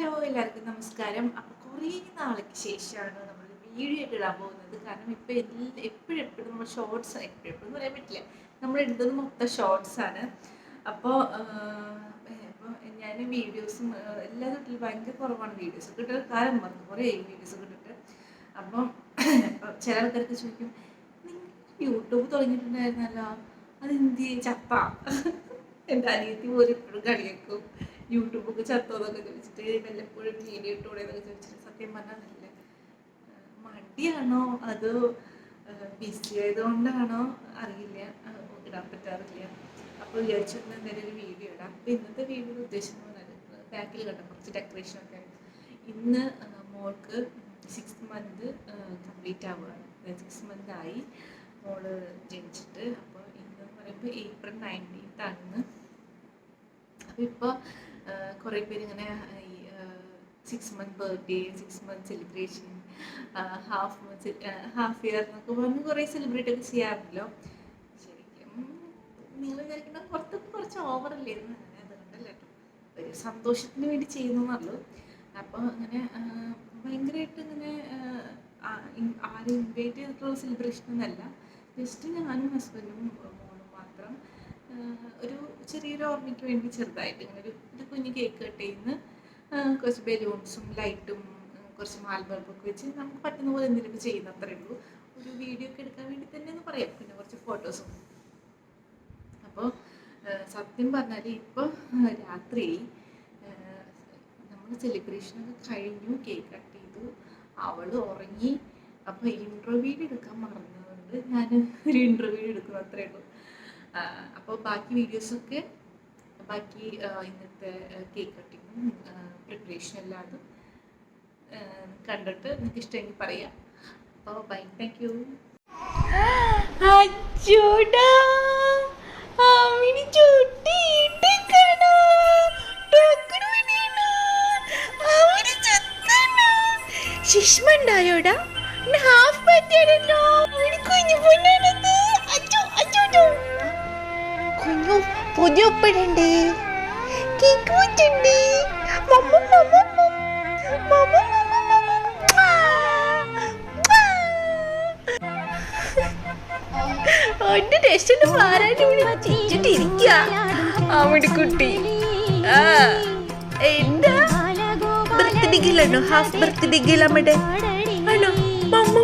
Hello എല്ലാവർക്കും നമസ്കാരം. അപ്പോൾ കുറേ നാൾക്ക് ശേഷമാണ് നമ്മൾ വീഡിയോ ഒക്കെ ഇടാൻ പോകുന്നത്. കാരണം ഇപ്പോൾ എപ്പോഴും നമ്മൾ ഷോർട്സ് എപ്പോഴും പറയാൻ പറ്റില്ല, നമ്മൾ എടുത്തത് മൊത്തം ഷോർട്സാണ്. അപ്പോൾ ഞാൻ വീഡിയോസും എല്ലാ തൊട്ടിലും ഭയങ്കര കുറവാണ് വീഡിയോസ് കിട്ടുക. കാലം വന്നു കുറേ വീഡിയോസ് കിട്ടിട്ട്. അപ്പം ചില ആൾക്കാർക്ക് ചോദിക്കും, നിങ്ങൾ യൂട്യൂബ് തുടങ്ങിയിട്ടുണ്ടായിരുന്നല്ലോ, അതെന്തി ചത്ത? എൻ്റെ അനിയത്തി പോലും എപ്പോഴും കളിയാക്കും, യൂട്യൂബൊക്കെ ചത്തോന്നൊക്കെ ചോദിച്ചിട്ട്, വല്ലപ്പോഴും വീഡിയോ ഇട്ടൂടെ എന്നൊക്കെ ചോദിച്ചിട്ട്. സത്യം പറഞ്ഞാൽ നല്ല മടിയാണോ അതോ ബിസി ആയതുകൊണ്ടാണോ അറിയില്ല, ഇടാൻ പറ്റാറില്ല. അപ്പോൾ വിചാരിച്ചിരുന്ന എന്തെങ്കിലും ഒരു വീഡിയോ ഇടാം. അപ്പോൾ ഇന്നത്തെ വീഡിയോയുടെ ഉദ്ദേശം എന്ന് പറഞ്ഞാൽ ബാക്കിൽ കണ്ട കുറച്ച് ഡെക്കറേഷനൊക്കെ. ഇന്ന് മോൾക്ക് 6th month കംപ്ലീറ്റ് ആവുകയാണ്. 6 month ആയി മോള് ജനിച്ചിട്ട്. അപ്പോൾ ഇന്ന് പറയുമ്പോൾ April 19th ആണെന്ന്. അപ്പോൾ ഇപ്പോൾ കുറേ പേര് ഇങ്ങനെ ഈ 6 month birthday, 6 month celebration, half year എന്നൊക്കെ പറഞ്ഞ് കുറേ സെലിബ്രേറ്റ് ഒക്കെ ചെയ്യാറില്ലല്ലോ. ശരിക്കും നിങ്ങൾ വിചാരിക്കണം കുറച്ച് ഓവറല്ലേ എന്ന്. അതുകൊണ്ടല്ല കേട്ടോ, ഒരു സന്തോഷത്തിന് വേണ്ടി ചെയ്യുന്നതെന്നുള്ളൂ. അപ്പോൾ അങ്ങനെ ഭയങ്കരമായിട്ട് ഇങ്ങനെ ആരും ഇൻവൈറ്റ് ചെയ്തിട്ടുള്ള സെലിബ്രേഷൻ ഒന്നല്ല. ജസ്റ്റ് ഞാനും ഹസ്ബൻഡും മോളും മാത്രം ഒരു ചെറിയൊരു ഓർമ്മയ്ക്ക് വേണ്ടി ചെറുതായിട്ട് ഇങ്ങനെ ഒരു കുഞ്ഞ് കേക്ക് കട്ട് ചെയ്യുന്ന, കുറച്ച് ബലൂൺസും ലൈറ്റും കുറച്ച് മാൽബൾബൊക്കെ വെച്ച് നമുക്ക് പറ്റുന്ന പോലെ എന്തെങ്കിലും ചെയ്യുന്ന അത്രേ ഉള്ളൂ. ഒരു വീഡിയോ ഒക്കെ എടുക്കാൻ വേണ്ടി തന്നെ എന്ന് പറയാം, പിന്നെ കുറച്ച് ഫോട്ടോസും. അപ്പോൾ സത്യം പറഞ്ഞാൽ ഇപ്പോൾ രാത്രി നമ്മൾ സെലിബ്രേഷനൊക്കെ കഴിഞ്ഞു, കേക്ക് കട്ട് ചെയ്തു, അവൾ ഉറങ്ങി. അപ്പോൾ ഇൻട്രോവ്യൂ എടുക്കാൻ മറന്നതുകൊണ്ട് ഞാൻ ഒരു ഇൻട്രോവ്യൂ എടുക്കുന്നു, അത്രേ ഉള്ളൂ. അപ്പോൾ ബാക്കി വീഡിയോസൊക്കെ, ബാക്കി ഇന്നത്തെ കേക്ക് കട്ടിങ്ങും പ്രിപ്പറേഷൻ എല്ലാതും കണ്ടിട്ട് നിങ്ങൾക്ക് ഇഷ്ടമെങ്കിൽ പറയാം. അപ്പോൾ ബൈ, താങ്ക് യു. ശിഷ്മണ്ടായോടാ, ഹാഫ് പറ്റിയാണല്ലോ. കുഞ്ഞു പൊന്നാണത്. കുഞ്ഞു പുതിയ ഒപ്പിടണ്ടേ, കേക്ക് മുറ്റുണ്ട്. ഒന്റെ ടെസ്റ്റിന് മാറാൻ ചിരിച്ചിട്ടിരിക്കുക അവിടെ കുട്ടി. എന്താ ബർത്ത്ഡേ ഗിലാണോ? ഹാഫ് ബർത്ത്ഡേ ഗിൽ നമ്മുടെ ആണോ? മമ്മ